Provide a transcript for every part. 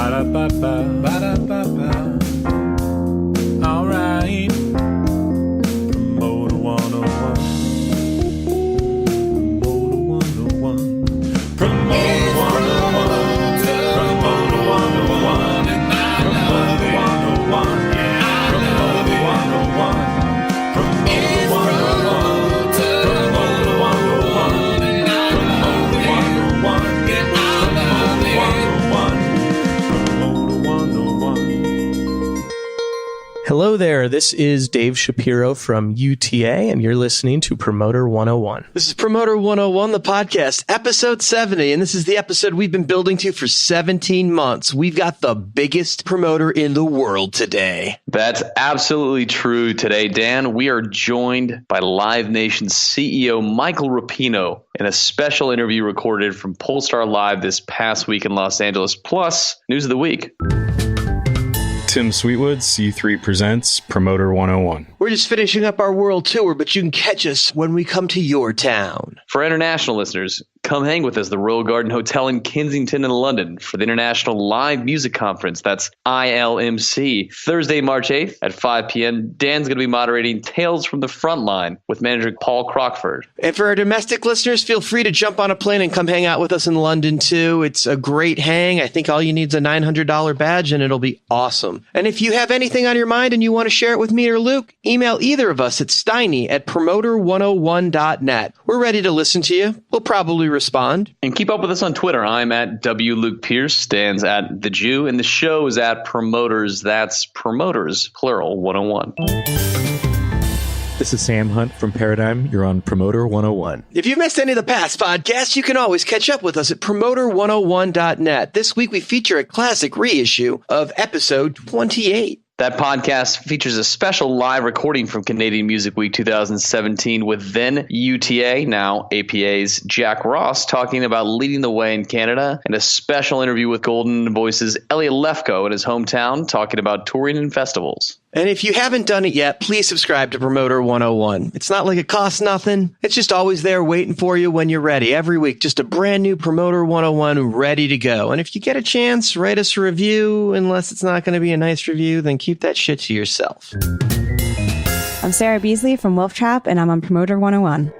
Ba-da-ba-ba, ba-da-ba-ba. All right. Promoter 101. Promoter 101. Promoter 101. Promoter 101. Promoter 101. Promoter 101. Promoter 101. Promoter 101. Hello there, this is Dave Shapiro from UTA, and you're listening to Promoter 101. This is Promoter 101, the podcast, episode 70, and this is the episode we've been building to for 17 months. We've got the biggest promoter in the world today. That's absolutely true today, Dan. We are joined by Live Nation's CEO, Michael Rapino, in a special interview recorded from Pollstar Live this past week in Los Angeles, plus News of the Week. Tim Sweetwood, C3 presents Promoter 101. We're just finishing up our world tour, but you can catch us when we come to your town. For international listeners, come hang with us at the Royal Garden Hotel in Kensington in London for the International Live Music Conference. That's ILMC. Thursday, March 8th at 5 p.m. Dan's going to be moderating Tales from the Frontline with manager Paul Crockford. And for our domestic listeners, feel free to jump on a plane and come hang out with us in London, too. It's a great hang. I think all you need is a $900 badge, and it'll be awesome. And if you have anything on your mind and you want to share it with me or Luke, email either of us at Steiny at promoter101.net. We're ready to listen to you. We'll probably respond. And keep up with us on Twitter. I'm at WLukePierce, Dan's at The Jew, and the show is at Promoters. That's Promoters, plural, 101. This is Sam Hunt from Paradigm. You're on Promoter 101. If you've missed any of the past podcasts, you can always catch up with us at promoter101.net. This week, we feature a classic reissue of episode 28. That podcast features a special live recording from Canadian Music Week 2017 with then UTA, now APA's Jack Ross, talking about leading the way in Canada, and a special interview with Golden Voice's Elliot Lefko in his hometown, talking about touring and festivals. And if you haven't done it yet, please subscribe to Promoter 101. It's not like it costs nothing. It's just always there waiting for you when you're ready. Every week, just a brand new Promoter 101 ready to go. And if you get a chance, write us a review. Unless it's not going to be a nice review, then keep that shit to yourself. I'm Sarah Beasley from Wolf Trap, and I'm on Promoter 101.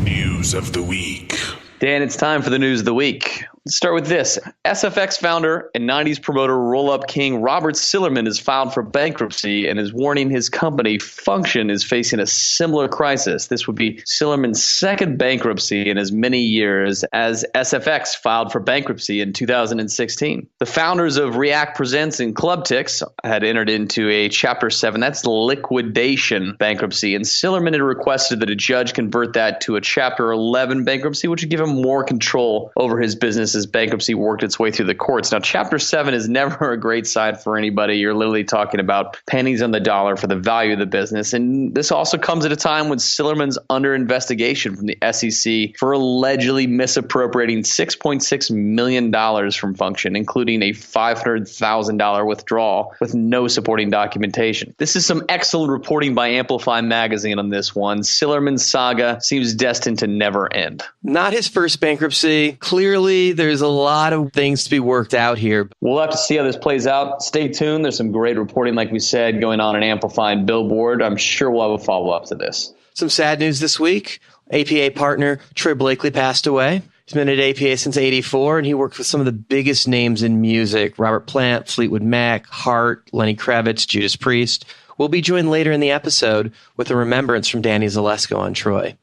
News of the week. Dan, it's time for the news of the week. Let's start with this. SFX founder and 90s promoter roll-up king Robert Sillerman has filed for bankruptcy and is warning his company Function is facing a similar crisis. This would be Sillerman's second bankruptcy in as many years, as SFX filed for bankruptcy in 2016. The founders of React Presents and Club Tix had entered into a Chapter 7, that's liquidation bankruptcy, and Sillerman had requested that a judge convert that to a Chapter 11 bankruptcy, which would give him more control over his business as bankruptcy worked its way through the courts. Now, Chapter 7 is never a great sign for anybody. You're literally talking about pennies on the dollar for the value of the business. And this also comes at a time when Sillerman's under investigation from the SEC for allegedly misappropriating $6.6 million from Function, including a $500,000 withdrawal with no supporting documentation. This is some excellent reporting by Amplify magazine on this one. Sillerman's saga seems destined to never end. Not his first bankruptcy. Clearly, there's a lot of things to be worked out here. We'll have to see how this plays out. Stay tuned. There's some great reporting, like we said, going on in Amplify and Billboard. I'm sure we'll have a follow-up to this. Some sad news this week. APA partner Troy Blakely passed away. He's been at APA since '84, and he worked with some of the biggest names in music: Robert Plant, Fleetwood Mac, Hart, Lenny Kravitz, Judas Priest. We'll be joined later in the episode with a remembrance from Danny Zalesko on Troy.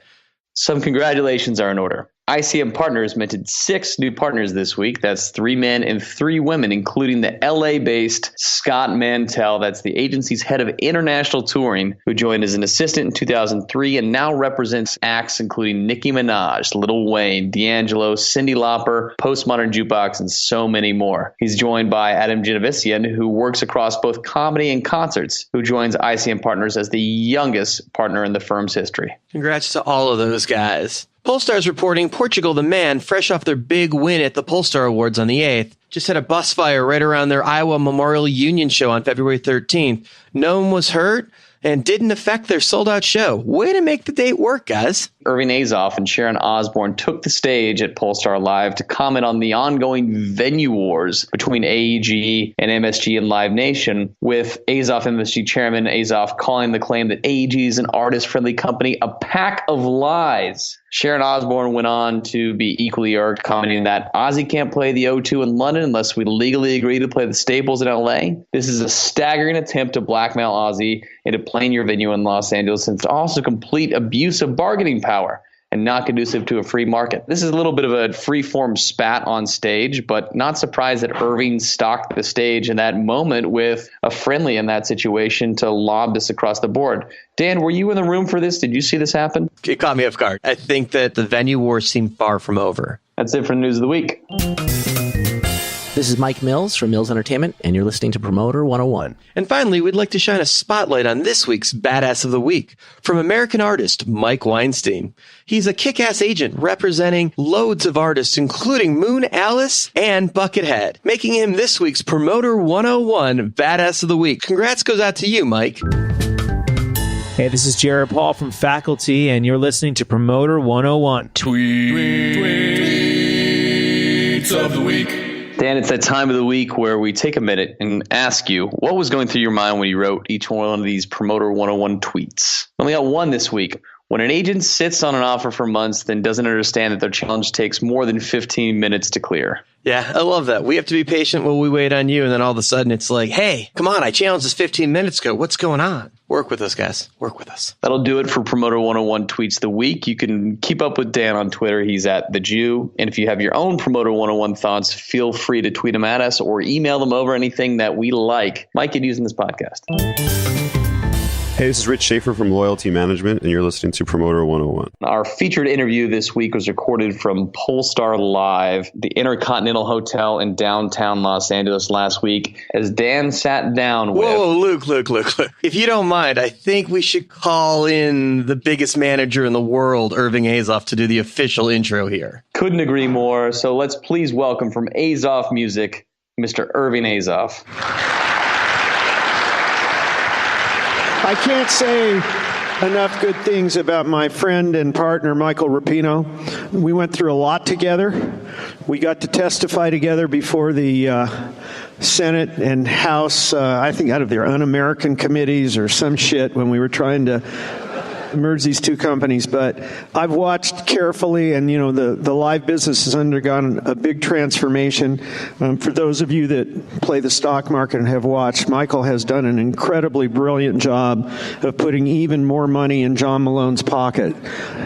Some congratulations are in order. ICM Partners minted 6 new partners this week. That's 3 men and 3 women, including the LA-based Scott Mantell. That's the agency's head of international touring, who joined as an assistant in 2003 and now represents acts including Nicki Minaj, Lil Wayne, D'Angelo, Cyndi Lauper, Postmodern Jukebox, and so many more. He's joined by Adam Genovesian, who works across both comedy and concerts, who joins ICM Partners as the youngest partner in the firm's history. Congrats to all of those guys. Pollstar's reporting Portugal the Man, fresh off their big win at the Pollstar Awards on the 8th, just had a bus fire right around their Iowa Memorial Union show on February 13th. No one was hurt and didn't affect their sold-out show. Way to make the date work, guys. Irving Azoff and Sharon Osbourne took the stage at Pollstar Live to comment on the ongoing venue wars between AEG and MSG and Live Nation, with Azoff MSG chairman Azoff calling the claim that AEG is an artist-friendly company a pack of lies. Sharon Osbourne went on to be equally irked, commenting that Ozzy can't play the O2 in London unless we legally agree to play the Staples in LA. This is a staggering attempt to blackmail Ozzy into playing your venue in Los Angeles, and it's also complete abuse of bargaining power and not conducive to a free market. This is a little bit of a free-form spat on stage, but not surprised that Irving stocked the stage in that moment with a friendly in that situation to lob this across the board. Dan, were you in the room for this? Did you see this happen? It caught me off guard. I think that the venue wars seem far from over. That's it for News of the Week. This is Mike Mills from Mills Entertainment, and you're listening to Promoter 101. And finally, we'd like to shine a spotlight on this week's Badass of the Week from American artist Mike Weinstein. He's a kick-ass agent representing loads of artists, including Moon Alice and Buckethead, making him this week's Promoter 101 Badass of the Week. Congrats goes out to you, Mike. Hey, this is Jared Paul from Faculty, and you're listening to Promoter 101. Tweets of the week. Dan, it's that time of the week where we take a minute and ask you what was going through your mind when you wrote each one of these Promoter 101 tweets. Only got one this week. When an agent sits on an offer for months, then doesn't understand that their challenge takes more than 15 minutes to clear. Yeah, I love that. We have to be patient while we wait on you, and then all of a sudden it's like, hey, come on, I challenged this 15 minutes ago. What's going on? Work with us, guys. Work with us. That'll do it for Promoter 101 Tweets of the Week. You can keep up with Dan on Twitter. He's at The Jew. And if you have your own Promoter 101 thoughts, feel free to tweet them at us or email them over, anything that we like might get used in this podcast. Hey, this is Rich Schaefer from Loyalty Management, and you're listening to Promoter 101. Our featured interview this week was recorded from Pollstar Live, the Intercontinental Hotel in downtown Los Angeles last week, as Dan sat down with... Whoa, Luke. If you don't mind, I think we should call in the biggest manager in the world, Irving Azoff, to do the official intro here. Couldn't agree more. So let's please welcome from Azoff Music, Mr. Irving Azoff. I can't say enough good things about my friend and partner, Michael Rapino. We went through a lot together. We got to testify together before the Senate and House, I think out of their un-American committees or some shit when we were trying to merge these two companies. But I've watched carefully, and the live business has undergone a big transformation. For those of you that play the stock market and have watched, Michael has done an incredibly brilliant job of putting even more money in John Malone's pocket.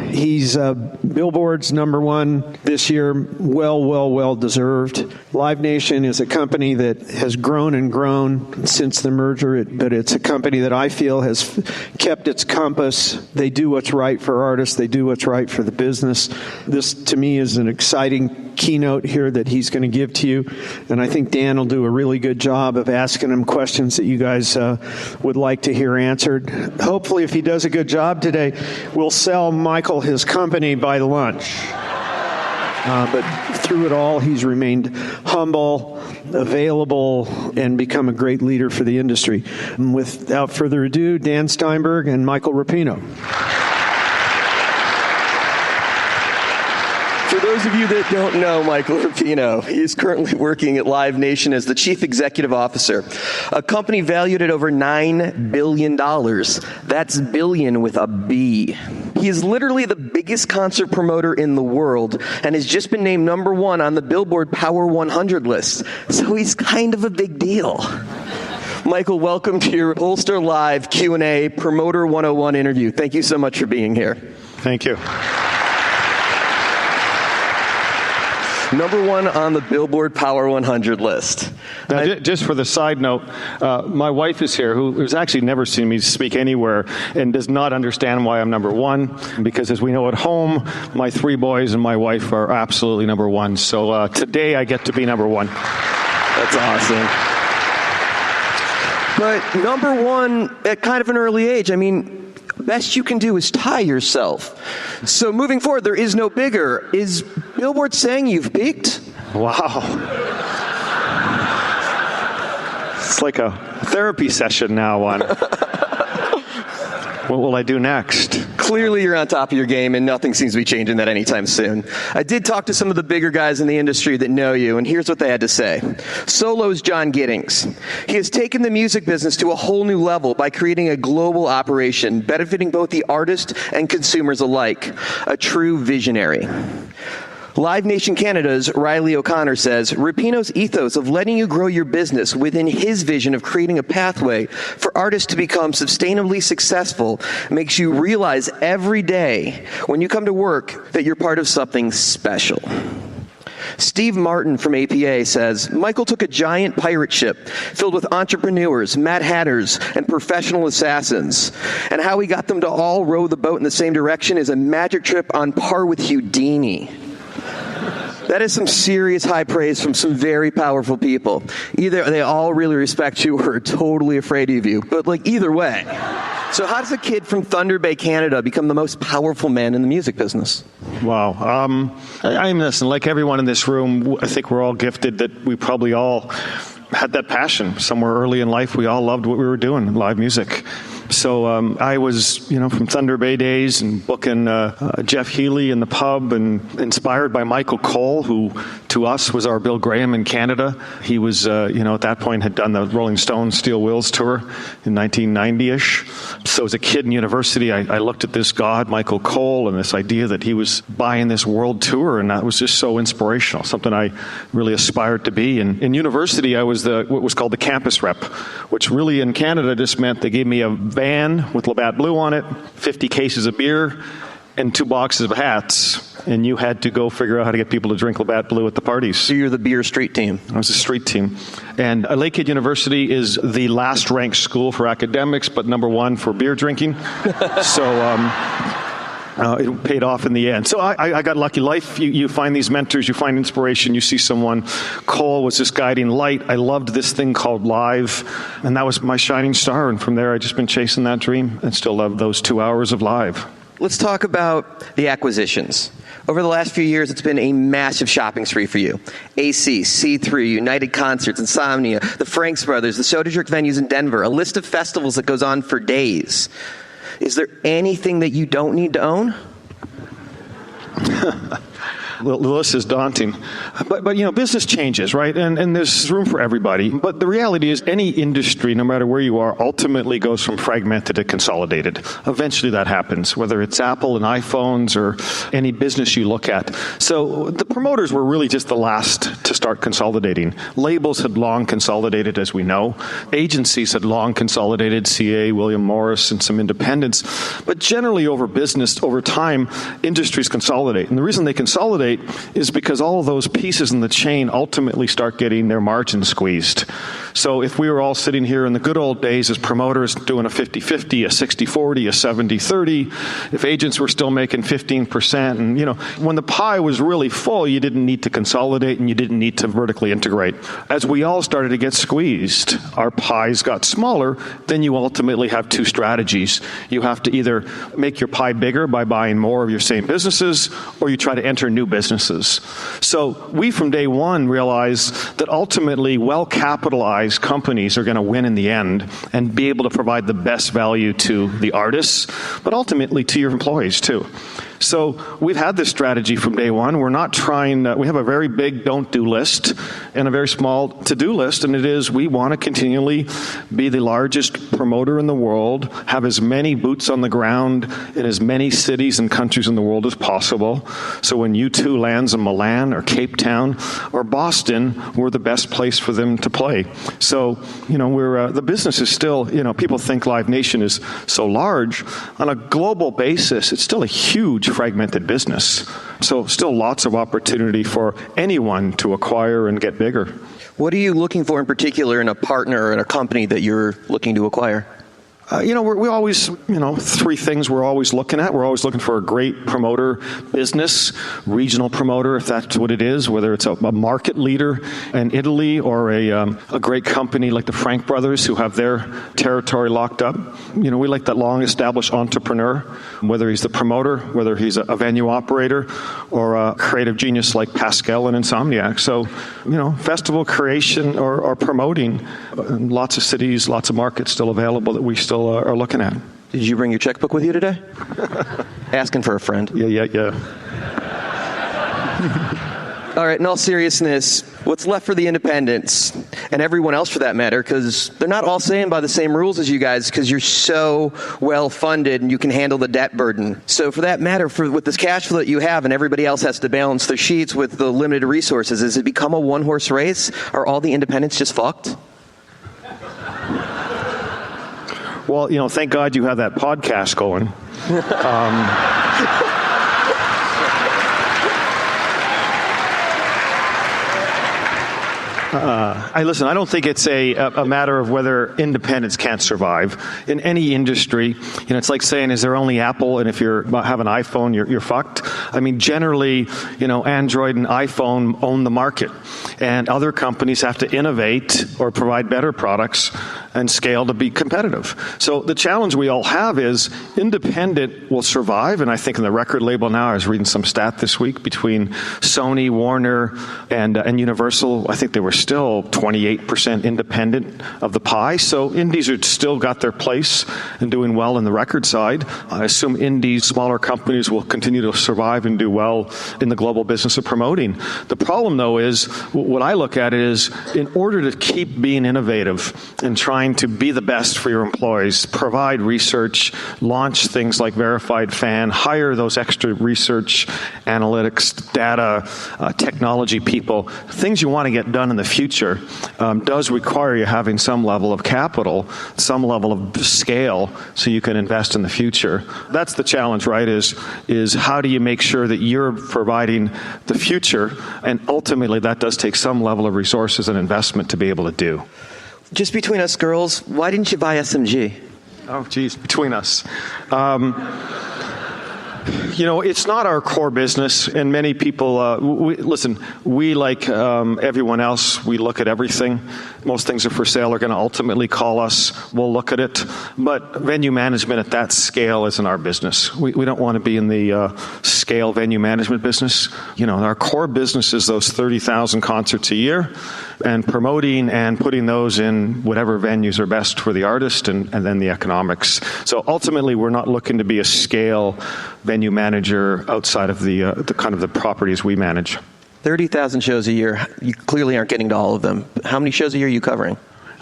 He's Billboard's #1 this year, well deserved. Live Nation is a company that has grown and grown since the merger, but it's a company that I feel has kept its compass. They do what's right for artists. They do what's right for the business. This, to me, is an exciting keynote here that he's going to give to you. And I think Dan will do a really good job of asking him questions that you guys would like to hear answered. Hopefully, if he does a good job today, we'll sell Michael his company by lunch. But through it all, he's remained humble, available, and become a great leader for the industry. And without further ado, Dan Steinberg and Michael Rapino. For those of you that don't know Michael Rapino, he is currently working at Live Nation as the Chief Executive Officer, a company valued at over $9 billion. That's billion with a B. He is literally the biggest concert promoter in the world and has just been named #1 on the Billboard Power 100 list. So he's kind of a big deal. Michael, welcome to your Pollstar Live Q&A Promoter 101 interview. Thank you so much for being here. Thank you. #1 on the Billboard Power 100 list. Now, just for the side note, my wife is here, who has actually never seen me speak anywhere and does not understand why I'm #1, because as we know at home, my 3 boys and my wife are absolutely #1. So today I get to be #1. That's awesome. But #1 at kind of an early age, I mean, best you can do is tie yourself. So moving forward, there is no bigger. Is Billboard saying you've peaked? Wow. It's like a therapy session now on. What will I do next? Clearly, you're on top of your game, and nothing seems to be changing that anytime soon. I did talk to some of the bigger guys in the industry that know you, and here's what they had to say. Solo's John Giddings. He has taken the music business to a whole new level by creating a global operation, benefiting both the artist and consumers alike. A true visionary. Live Nation Canada's Riley O'Connor says, Rapino's ethos of letting you grow your business within his vision of creating a pathway for artists to become sustainably successful makes you realize every day when you come to work that you're part of something special. Steve Martin from APA says, Michael took a giant pirate ship filled with entrepreneurs, Mad Hatters, and professional assassins. And how he got them to all row the boat in the same direction is a magic trip on par with Houdini. That is some serious high praise from some very powerful people. Either they all really respect you or are totally afraid of you. But either way. So how does a kid from Thunder Bay, Canada become the most powerful man in the music business? Wow. I'm listening. Like everyone in this room, I think we're all gifted that we probably all had that passion. Somewhere early in life, we all loved what we were doing, live music. So I was, from Thunder Bay days and booking Jeff Healey in the pub and inspired by Michael Cole, who to us was our Bill Graham in Canada. He was, at that point had done the Rolling Stones Steel Wheels tour in 1990-ish. So as a kid in university, I looked at this god, Michael Cole, and this idea that he was buying this world tour, and that was just so inspirational, something I really aspired to be. And in university, I was what was called the campus rep, which really in Canada just meant they gave me a van with Labatt Blue on it, 50 cases of beer, and 2 boxes of hats. And you had to go figure out how to get people to drink Labatt Blue at the parties. So you're the beer street team. I was a street team. And Lakehead University is the last ranked school for academics, but number 1 for beer drinking. So it paid off in the end. So I got lucky. Life, you find these mentors, you find inspiration, you see someone. Cole was this guiding light. I loved this thing called live, and that was my shining star. And from there, I've just been chasing that dream and still love those 2 hours of live. Let's talk about the acquisitions. Over the last few years, it's been a massive shopping spree for you. AC, C3, United Concerts, Insomnia, the Franks Brothers, the Soda Jerk venues in Denver, a list of festivals that goes on for days. Is there anything that you don't need to own? The list is daunting. But business changes, right? And there's room for everybody. But the reality is any industry, no matter where you are, ultimately goes from fragmented to consolidated. Eventually that happens, whether it's Apple and iPhones or any business you look at. So the promoters were really just the last to start consolidating. Labels had long consolidated, as we know. Agencies had long consolidated, CA, William Morris, and some independents. But generally over time, industries consolidate. And the reason they consolidate is because all of those pieces in the chain ultimately start getting their margins squeezed. So if we were all sitting here in the good old days as promoters doing a 50-50, a 60-40, a 70-30, if agents were still making 15%, and when the pie was really full, you didn't need to consolidate and you didn't need to vertically integrate. As we all started to get squeezed, our pies got smaller, then you ultimately have 2 strategies. You have to either make your pie bigger by buying more of your same businesses, or you try to enter new businesses. So we from day one realized that ultimately well-capitalized companies are going to win in the end and be able to provide the best value to the artists, but ultimately to your employees too. So we've had this strategy from day one. We're not trying, we have a very big don't-do list and a very small to-do list, and it is we want to continually be the largest promoter in the world, have as many boots on the ground in as many cities and countries in the world as possible. So when U2 lands in Milan or Cape Town or Boston, we're the best place for them to play. So, we're the business is still, people think Live Nation is so large. On a global basis, it's still a huge fragmented business. So still lots of opportunity for anyone to acquire and get bigger. What are you looking for in particular in a partner or in a company that you're looking to acquire? We always, 3 things we're always looking at. We're always looking for a great promoter business, regional promoter, if that's what it is, whether it's a market leader in Italy or a great company like the Frank Brothers who have their territory locked up. We like that long-established entrepreneur, whether he's the promoter, whether he's a venue operator, or a creative genius like Pascal and Insomniac. So, festival creation or promoting, lots of cities, lots of markets still available that we still are looking at. Did you bring your checkbook with you today? Asking for a friend. Yeah. All right, in all seriousness, what's left for the independents, and everyone else for that matter, because they're not all saying by the same rules as you guys because you're so well-funded and you can handle the debt burden. So for that matter, with this cash flow that you have and everybody else has to balance their sheets with the limited resources, has it become a one-horse race? Are all the independents just fucked? Well, thank God you have that podcast going. I don't think it's a matter of whether independents can't survive. In any industry, it's like saying, is there only Apple, and if you have an iPhone, you're fucked? I mean, generally, Android and iPhone own the market, and other companies have to innovate or provide better products and scale to be competitive. So the challenge we all have is independent will survive, and I think in the record label now, I was reading some stat this week between Sony, Warner, and Universal, I think they were still 28% independent of the pie. So indies are still got their place and doing well in the record side. I assume indies, smaller companies, will continue to survive and do well in the global business of promoting. The problem, though, is what I look at is in order to keep being innovative and trying to be the best for your employees, provide research, launch things like Verified Fan, hire those extra research, analytics, data, technology people, things you want to get done in the future does require you having some level of capital, some level of scale, so you can invest in the future. That's the challenge, right, is how do you make sure that you're providing the future, and ultimately that does take some level of resources and investment to be able to do. Just between us girls, why didn't you buy SMG? Oh, geez, between us. It's not our core business, and many people, we like everyone else, we look at everything. Most things are for sale are going to ultimately call us. We'll look at it. But venue management at that scale isn't our business. We don't want to be in the scale venue management business. Our core business is those 30,000 concerts a year, and promoting and putting those in whatever venues are best for the artist, and then the economics. So ultimately, we're not looking to be a scale venue manager outside of the kind of the properties we manage. 30,000 shows a year. You clearly aren't getting to all of them. How many shows a year are you covering?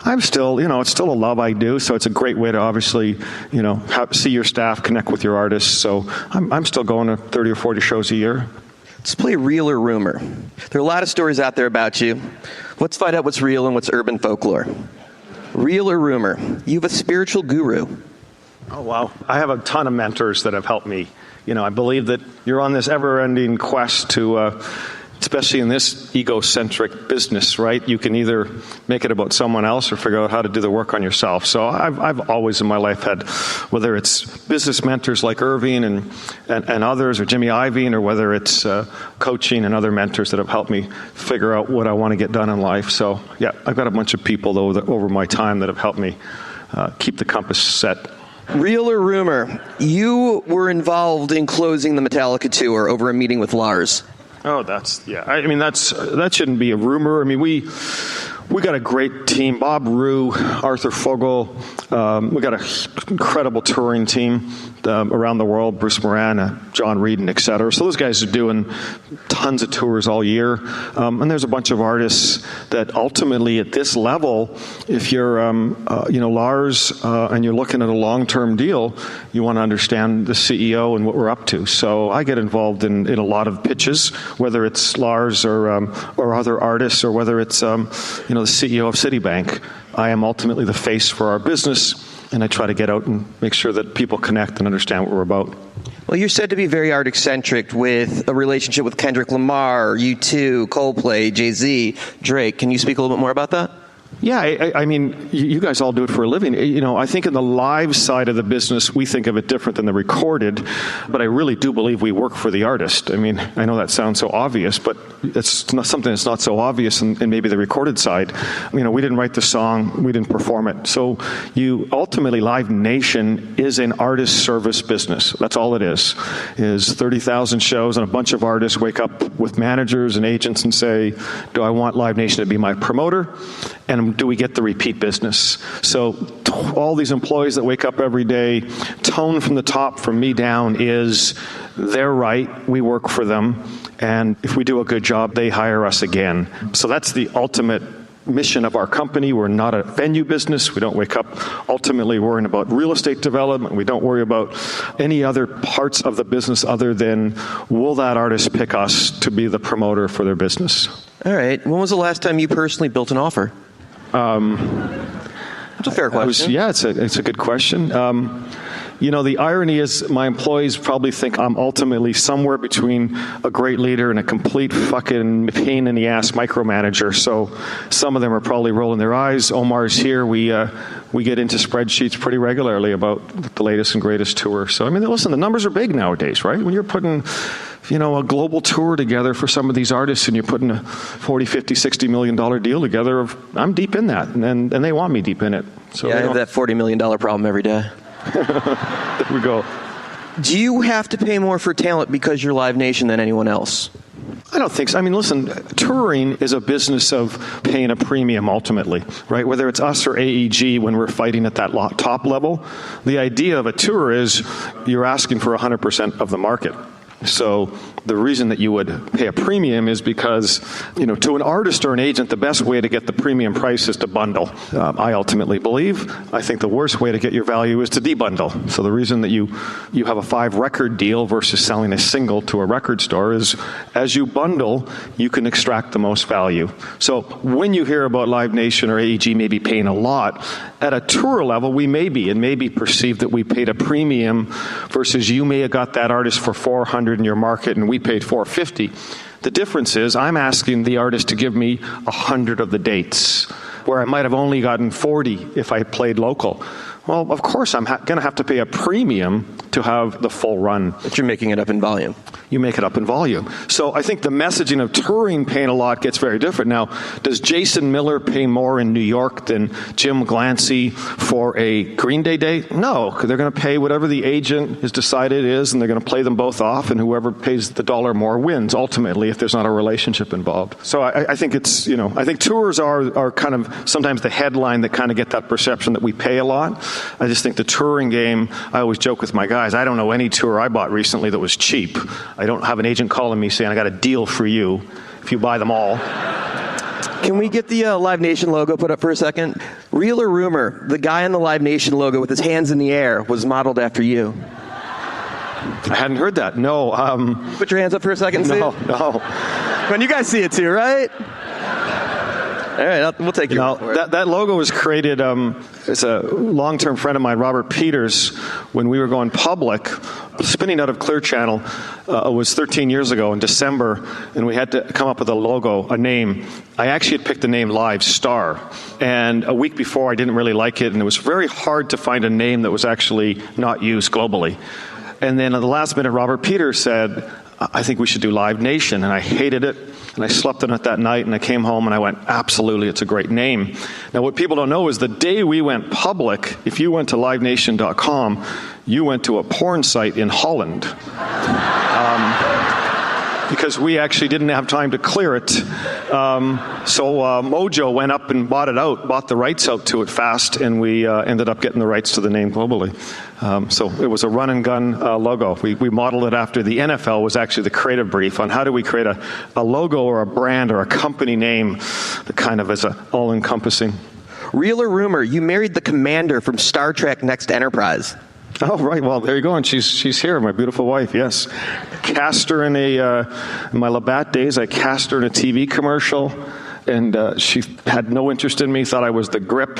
I'm still, it's still a love I do, so it's a great way to obviously, see your staff, connect with your artists. So I'm still going to 30 or 40 shows a year. Let's play Real or Rumor. There are a lot of stories out there about you. Let's find out what's real and what's urban folklore. Real or Rumor? You have a spiritual guru. Oh, wow. I have a ton of mentors that have helped me. I believe that you're on this ever-ending quest to, especially in this egocentric business, right? You can either make it about someone else or figure out how to do the work on yourself. So I've always in my life had, whether it's business mentors like Irving and others, or Jimmy Iovine, or whether it's coaching and other mentors that have helped me figure out what I want to get done in life. So, yeah, I've got a bunch of people, though, that over my time that have helped me keep the compass set. Real or Rumor? You were involved in closing the Metallica tour over a meeting with Lars. Oh, that shouldn't be a rumor. I mean, we got a great team. Bob Rue, Arthur Fogel. We got an incredible touring team around the world. Bruce Moran, John Reed, et cetera. So those guys are doing tons of tours all year. And there's a bunch of artists that ultimately at this level, if you're, Lars, and you're looking at a long-term deal, you want to understand the CEO and what we're up to. So I get involved in a lot of pitches, whether it's Lars or other artists, or whether it's, the CEO of Citibank. I am ultimately the face for our business, and I try to get out and make sure that people connect and understand what we're about. Well, you're said to be very art-eccentric with a relationship with Kendrick Lamar, U2, Coldplay, Jay-Z, Drake. Can you speak a little bit more about that? Yeah, I mean, you guys all do it for a living. I think in the live side of the business, we think of it different than the recorded, but I really do believe we work for the artist. I mean, I know that sounds so obvious, but it's not something that's not so obvious in maybe the recorded side. We didn't write the song, we didn't perform it. So ultimately, Live Nation is an artist service business. That's all it is 30,000 shows, and a bunch of artists wake up with managers and agents and say, do I want Live Nation to be my promoter? And I'm and do we get the repeat business? So all these employees that wake up every day, tone from the top, from me down, is they're right, we work for them, and if we do a good job, they hire us again. So that's the ultimate mission of our company. We're not a venue business. We don't wake up ultimately worrying about real estate development. We don't worry about any other parts of the business other than, will that artist pick us to be the promoter for their business? All right. When was the last time you personally built an offer? It's a fair question. It's a good question. The irony is my employees probably think I'm ultimately somewhere between a great leader and a complete fucking pain in the ass micromanager. So some of them are probably rolling their eyes. Omar's here. We get into spreadsheets pretty regularly about the latest and greatest tour. So, listen, the numbers are big nowadays, right? When you're putting a global tour together for some of these artists and you're putting a $40, $50, $60 million deal together, I'm deep in that, and they want me deep in it. So I have that $40 million problem every day. There we go. Do you have to pay more for talent because you're Live Nation than anyone else? I don't think so. Listen, touring is a business of paying a premium ultimately, right? Whether it's us or AEG when we're fighting at that top level, the idea of a tour is you're asking for 100% of the market. So the reason that you would pay a premium is because, to an artist or an agent, the best way to get the premium price is to bundle. I ultimately believe. I think the worst way to get your value is to debundle. So the reason that you have a 5-record deal versus selling a single to a record store is, as you bundle, you can extract the most value. So when you hear about Live Nation or AEG maybe paying a lot, at a tour level, we may be perceived that we paid a premium versus you may have got that artist for $400 in your market and we paid $450. The difference is I'm asking the artist to give me 100 of the dates, where I might have only gotten 40 if I played local. Well, of course, I'm going to have to pay a premium to have the full run. But you're making it up in volume. You make it up in volume. So I think the messaging of touring paying a lot gets very different. Now, does Jason Miller pay more in New York than Jim Glancy for a Green Day date? No, because they're going to pay whatever the agent has decided is, and they're going to play them both off, and whoever pays the dollar more wins, ultimately, if there's not a relationship involved. So I think it's, I think tours are kind of sometimes the headline that kind of get that perception that we pay a lot. I just think the touring game, I always joke with my guys, I don't know any tour I bought recently that was cheap. I don't have an agent calling me saying, I got a deal for you if you buy them all. Can we get the Live Nation logo put up for a second? Real or rumor, the guy on the Live Nation logo with his hands in the air was modeled after you? I hadn't heard that. No. Put your hands up for a second. No. When you guys see it too, right? All right, we'll take your word for it. That logo was created, it's a long-term friend of mine, Robert Peters, when we were going public, spinning out of Clear Channel, was 13 years ago in December, and we had to come up with a logo, a name. I actually had picked the name Live Star, and a week before I didn't really like it, and it was very hard to find a name that was actually not used globally. And then at the last minute, Robert Peters said, I think we should do Live Nation, and I hated it. And I slept on it that night, and I came home, and I went, absolutely, it's a great name. Now, what people don't know is the day we went public, if you went to livenation.com, you went to a porn site in Holland. Because we actually didn't have time to clear it. So Mojo went up and bought the rights out to it fast, and we ended up getting the rights to the name globally. So it was a run-and-gun logo. We modeled it after the NFL was actually the creative brief on how do we create a logo or a brand or a company name that kind of is all-encompassing. Real or rumor, you married the commander from Star Trek Next Enterprise. Oh, right. Well, there you go. And she's here, my beautiful wife, yes. Cast her in my Labatt days, I cast her in a TV commercial, and she had no interest in me, thought I was the grip.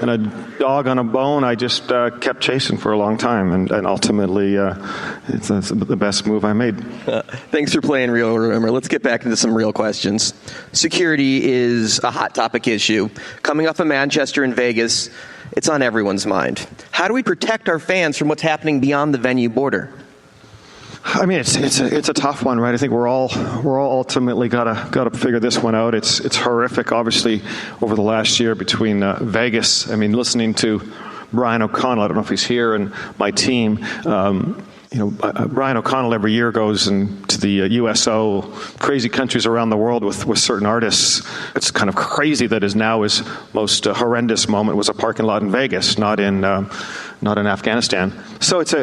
And a dog on a bone, I just kept chasing for a long time, and ultimately, it's the best move I made. Thanks for playing Real or Rumor. Let's get back into some real questions. Security is a hot topic issue. Coming off of Manchester and Vegas, it's on everyone's mind. How do we protect our fans from what's happening beyond the venue border? I mean, it's a tough one, right? I think we're all ultimately gotta figure this one out. It's horrific, obviously, over the last year between Vegas. I mean, listening to Brian O'Connell, I don't know if he's here, and my team. Brian O'Connell every year goes to the USO, crazy countries around the world with certain artists. It's kind of crazy that his most horrendous moment was a parking lot in Vegas, not in Afghanistan. So it's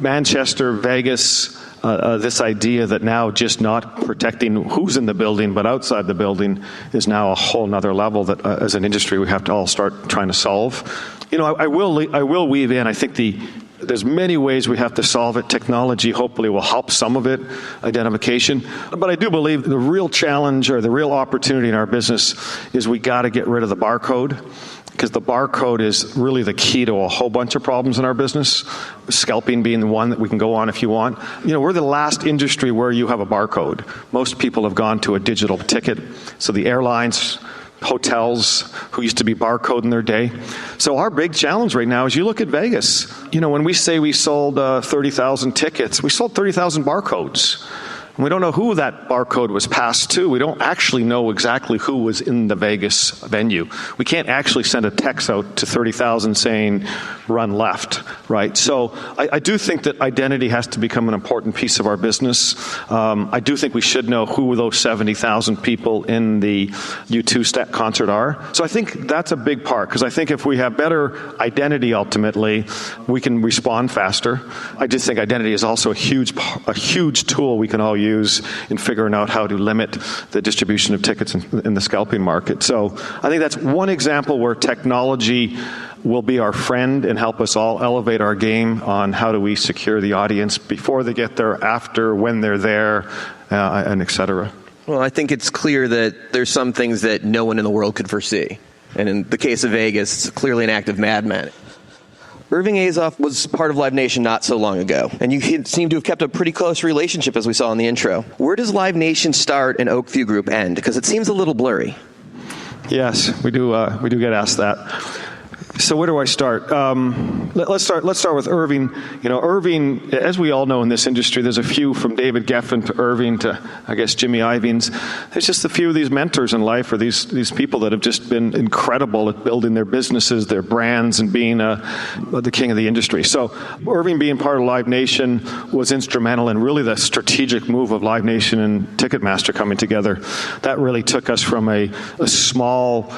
Manchester, Vegas. This idea that now just not protecting who's in the building but outside the building is now a whole nother level that as an industry we have to all start trying to solve. I will weave in, I think there's many ways we have to solve it. Technology hopefully will help some of it, identification. But I do believe the real challenge or the real opportunity in our business is we got to get rid of the barcode, because the barcode is really the key to a whole bunch of problems in our business, scalping being the one that we can go on if you want. We're the last industry where you have a barcode. Most people have gone to a digital ticket. So the airlines, hotels who used to be barcode in their day. So our big challenge right now is you look at Vegas. When we say we sold 30,000 tickets, we sold 30,000 barcodes. And we don't know who that barcode was passed to. We don't actually know exactly who was in the Vegas venue. We can't actually send a text out to 30,000 saying, run left, right? So I do think that identity has to become an important piece of our business. I do think we should know who those 70,000 people in the U2 concert are. So I think that's a big part, because I think if we have better identity ultimately, we can respond faster. I just think identity is also a huge tool we can all use in figuring out how to limit the distribution of tickets in the scalping market. So I think that's one example where technology will be our friend and help us all elevate our game on how do we secure the audience before they get there, after, when they're there, and et cetera. Well, I think it's clear that there's some things that no one in the world could foresee. And in the case of Vegas, it's clearly an act of madman. Irving Azoff was part of Live Nation not so long ago, and you seem to have kept a pretty close relationship, as we saw in the intro. Where does Live Nation start and Oakview Group end? Because it seems a little blurry. Yes, we do get asked that. So where do I start? Let's start with Irving. Irving, as we all know in this industry, there's a few from David Geffen to Irving to, I guess, Jimmy Iovines. There's just a few of these mentors in life, or these people that have just been incredible at building their businesses, their brands, and being the king of the industry. So Irving being part of Live Nation was instrumental in really the strategic move of Live Nation and Ticketmaster coming together. That really took us from a small,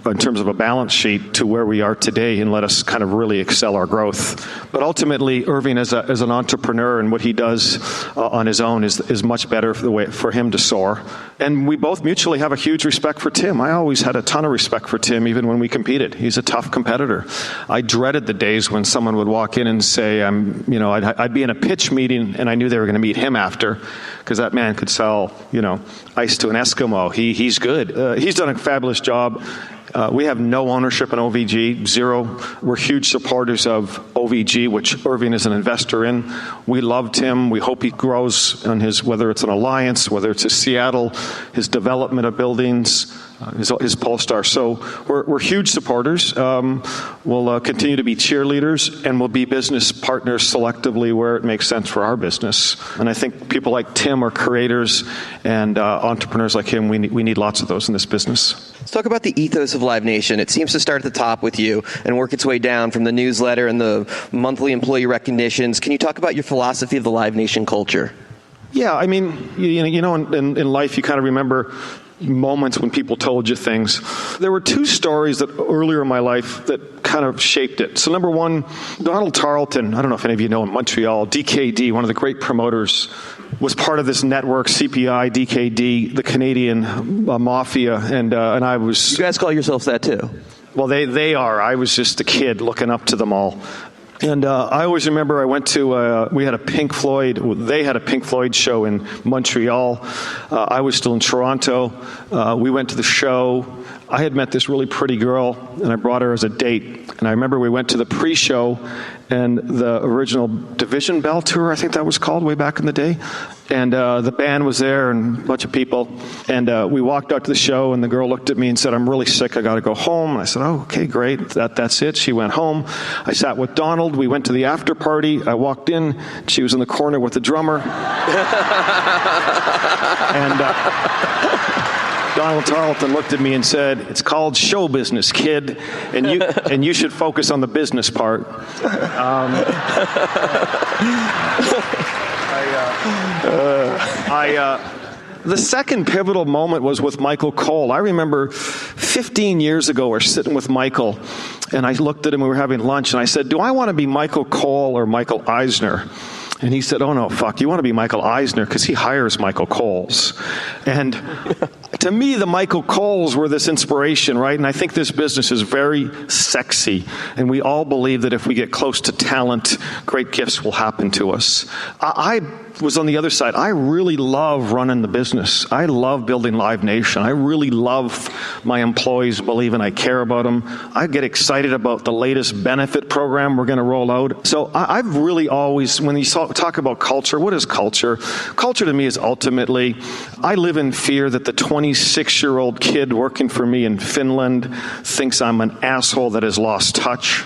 in terms of a balance sheet, to where we are today, and let us kind of really excel our growth. But ultimately, Irving as an entrepreneur and what he does on his own is much better for him to soar. And we both mutually have a huge respect for Tim. I always had a ton of respect for Tim, even when we competed. He's a tough competitor. I dreaded the days when someone would walk in and say, I'd be in a pitch meeting and I knew they were going to meet him after, because that man could sell, ice to an Eskimo. He's good. He's done a fabulous job. We have no ownership in OVG, zero. We're huge supporters of OVG, which Irving is an investor in. We loved him. We hope he grows on whether it's an alliance, whether it's Seattle, his development of buildings, his Pollstar. So we're huge supporters. We'll continue to be cheerleaders, and we'll be business partners selectively where it makes sense for our business. And I think people like Tim are creators, and entrepreneurs like him, we need lots of those in this business. Let's talk about the ethos of Live Nation. It seems to start at the top with you and work its way down from the newsletter and the monthly employee recognitions. Can you talk about your philosophy of the Live Nation culture? Yeah, in life you kind of remember moments when people told you things. There were two stories that earlier in my life that kind of shaped it. So number one, Donald Tarleton, I don't know if any of you know him, Montreal, DKD, one of the great promoters, was part of this network, CPI, DKD, the Canadian mafia, and I was... You guys call yourselves that too? Well, they are. I was just a kid looking up to them all. And I always remember I went to, they had a Pink Floyd show in Montreal. I was still in Toronto. We went to the show. I had met this really pretty girl, and I brought her as a date. And I remember we went to the pre-show, and the original Division Bell tour, I think that was called way back in the day. And the band was there and a bunch of people. And we walked out to the show, and the girl looked at me and said, "I'm really sick. I got to go home." And I said, "Oh, okay, great. That's it." She went home. I sat with Donald. We went to the after party. I walked in. She was in the corner with the drummer. And Donald Tarleton looked at me and said, "It's called show business, kid, and you should focus on the business part." The second pivotal moment was with Michael Cole. I remember 15 years ago, we're sitting with Michael, and I looked at him, we were having lunch, and I said, "Do I want to be Michael Cole or Michael Eisner?" And he said, "Oh, no, fuck, you want to be Michael Eisner because he hires Michael Coles." And to me, the Michael Coles were this inspiration, right? And I think this business is very sexy. And we all believe that if we get close to talent, great gifts will happen to us. I was on the other side. I really love running the business. I love building Live Nation. I really love my employees believing I care about them. I get excited about the latest benefit program we're going to roll out. So I've really always, when you talk about culture, what is culture? Culture to me is ultimately, I live in fear that the 26-year-old kid working for me in Finland thinks I'm an asshole that has lost touch.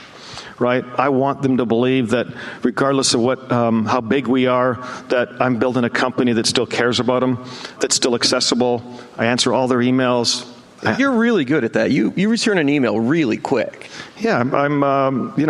Right? I want them to believe that regardless of how big we are, that I'm building a company that still cares about them, that's still accessible. I answer all their emails. You're really good at that. You return an email really quick. Yeah,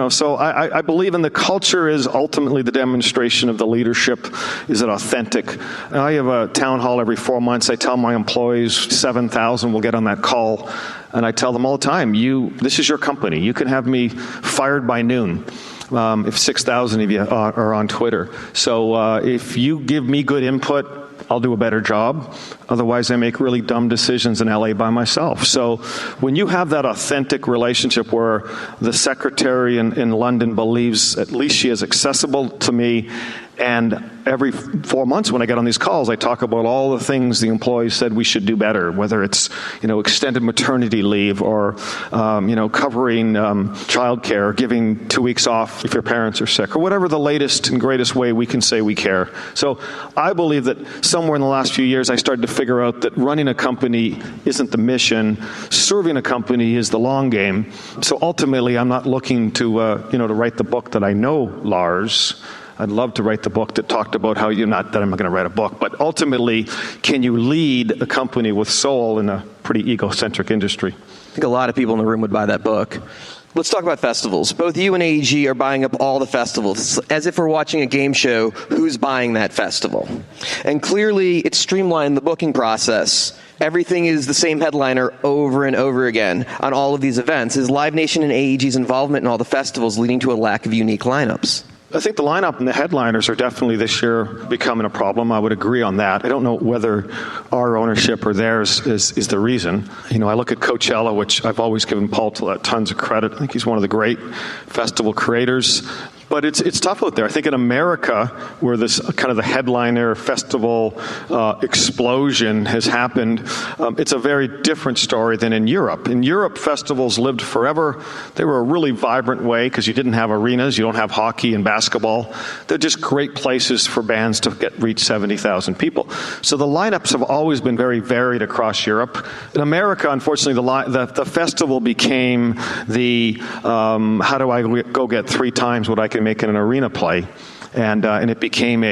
so I believe in the culture is ultimately the demonstration of the leadership. Is it authentic? I have a town hall every 4 months. I tell my employees, 7,000 will get on that call. And I tell them all the time, this is your company. You can have me fired by noon. If 6,000 of you are on Twitter. So if you give me good input, I'll do a better job. Otherwise, I make really dumb decisions in LA by myself. So when you have that authentic relationship where the secretary in London believes at least she is accessible to me, and every 4 months when I get on these calls, I talk about all the things the employees said we should do better, whether it's, extended maternity leave or, covering childcare, giving 2 weeks off if your parents are sick, or whatever the latest and greatest way we can say we care. So I believe that somewhere in the last few years, I started to figure out that running a company isn't the mission. Serving a company is the long game. So ultimately, I'm not looking to write the book that I know, Lars. I'd love to write the book that talked about how not that I'm going to write a book, but ultimately, can you lead a company with soul in a pretty egocentric industry? I think a lot of people in the room would buy that book. Let's talk about festivals. Both you and AEG are buying up all the festivals. It's as if we're watching a game show, who's buying that festival? And clearly, it's streamlined the booking process. Everything is the same headliner over and over again on all of these events. Is Live Nation and AEG's involvement in all the festivals leading to a lack of unique lineups? I think the lineup and the headliners are definitely this year becoming a problem. I would agree on that. I don't know whether our ownership or theirs is the reason. I look at Coachella, which I've always given Paul tons of credit. I think he's one of the great festival creators. But it's tough out there. I think in America, where this kind of the headliner festival explosion has happened, it's a very different story than in Europe. In Europe, festivals lived forever. They were a really vibrant way because you didn't have arenas, you don't have hockey and basketball. They're just great places for bands to reach 70,000 people. So the lineups have always been very varied across Europe. In America, unfortunately, the festival became the how do I go get 3 times what I can make in an arena play. And it became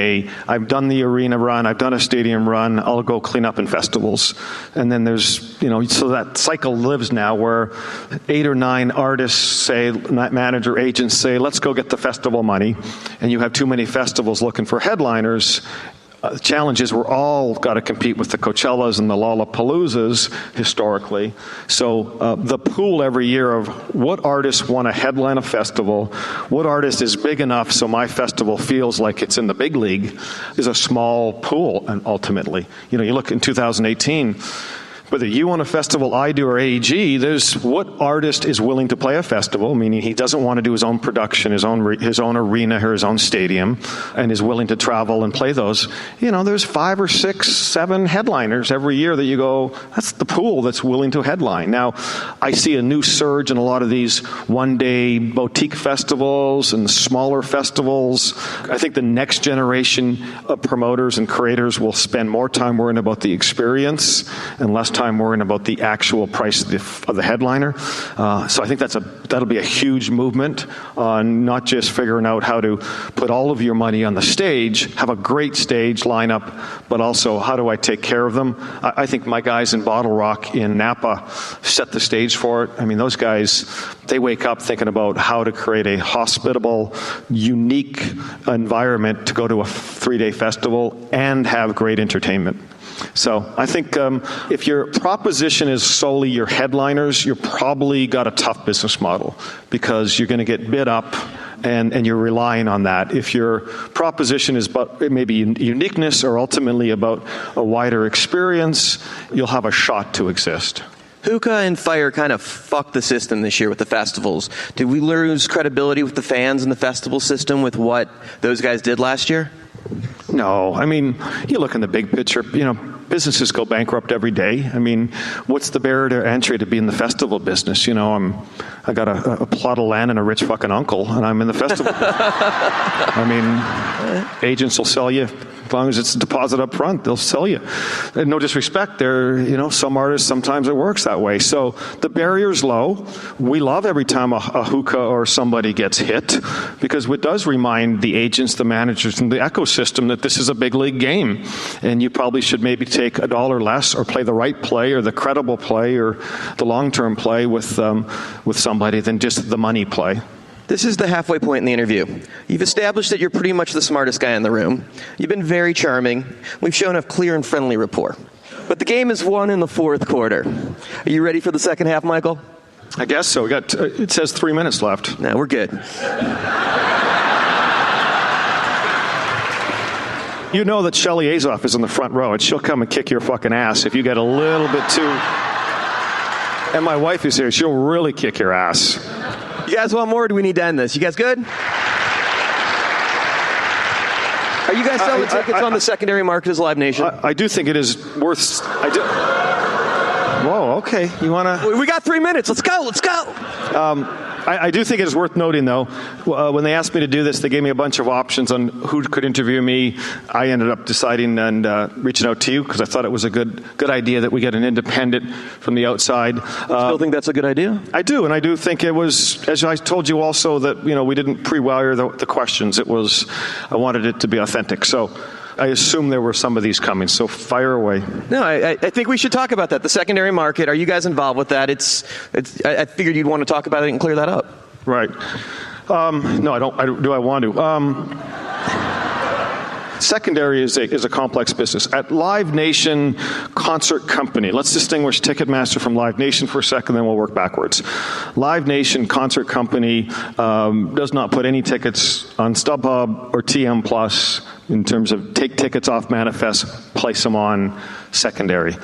I've done the arena run, I've done a stadium run, I'll go clean up in festivals. And then there's, so that cycle lives now where 8 or 9 artists say, manager agents say, let's go get the festival money. And you have too many festivals looking for headliners. The challenge is we're all got to compete with the Coachellas and the Lollapaloozas historically. So the pool every year of what artists want to headline a festival, what artist is big enough so my festival feels like it's in the big league, is a small pool. And ultimately, you look in 2018, whether you want a festival, I do, or AEG, there's what artist is willing to play a festival, meaning he doesn't want to do his own production, his own arena or his own stadium, and is willing to travel and play those. There's 5 or 6, 7 headliners every year that you go, that's the pool that's willing to headline. Now, I see a new surge in a lot of these one-day boutique festivals and smaller festivals. I think the next generation of promoters and creators will spend more time worrying about the experience and less time time worrying about the actual price of the headliner. So I think that'll be a huge movement on not just figuring out how to put all of your money on the stage, have a great stage lineup, but also how do I take care of them? I think my guys in Bottle Rock in Napa set the stage for it. I mean, those guys, they wake up thinking about how to create a hospitable, unique environment to go to a 3-day festival and have great entertainment. So I think if your proposition is solely your headliners, you're probably got a tough business model because you're going to get bid up and you're relying on that. If your proposition is about maybe uniqueness or ultimately about a wider experience, you'll have a shot to exist. Hookah and fire kind of fucked the system this year with the festivals. Did we lose credibility with the fans and the festival system with what those guys did last year? No. I mean, you look in the big picture, businesses go bankrupt every day. I mean, what's the barrier to entry to be in the festival business? I got a plot of land and a rich fucking uncle, and I'm in the festival. I mean, agents will sell you. As long as it's a deposit up front, they'll sell you. And no disrespect, some artists, sometimes it works that way. So the barrier's low. We love every time a hookah or somebody gets hit because it does remind the agents, the managers, and the ecosystem that this is a big league game. And you probably should maybe take $1 less or play the right play or the credible play or the long-term play with somebody than just the money play. This is the halfway point in the interview. You've established that you're pretty much the smartest guy in the room. You've been very charming. We've shown a clear and friendly rapport. But the game is won in the fourth quarter. Are you ready for the second half, Michael? I guess so. It says 3 minutes left. No, we're good. You know that Shelly Azoff is in the front row, and she'll come and kick your fucking ass if you get a little bit too... And my wife is here. She'll really kick your ass. You guys want more, or do we need to end this? You guys good? Are you guys selling tickets on the secondary market as Live Nation? I do think it is worth... Whoa, okay. You want to... We got 3 minutes. Let's go. I do think it is worth noting, though, when they asked me to do this, they gave me a bunch of options on who could interview me. I ended up deciding and reaching out to you because I thought it was a good idea that we get an independent from the outside. Still think that's a good idea? I do, and I do think it was, as I told you also, that we didn't pre-wire the questions. I wanted it to be authentic. So I assume there were some of these coming, so fire away. No, I think we should talk about that. The secondary market, are you guys involved with that? I figured you'd want to talk about it and clear that up. Right. No, I don't. Do I want to? Secondary is a complex business. At Live Nation Concert Company, let's distinguish Ticketmaster from Live Nation for a second, then we'll work backwards. Live Nation Concert Company does not put any tickets on StubHub or TM Plus in terms of take tickets off Manifest, place them on secondary.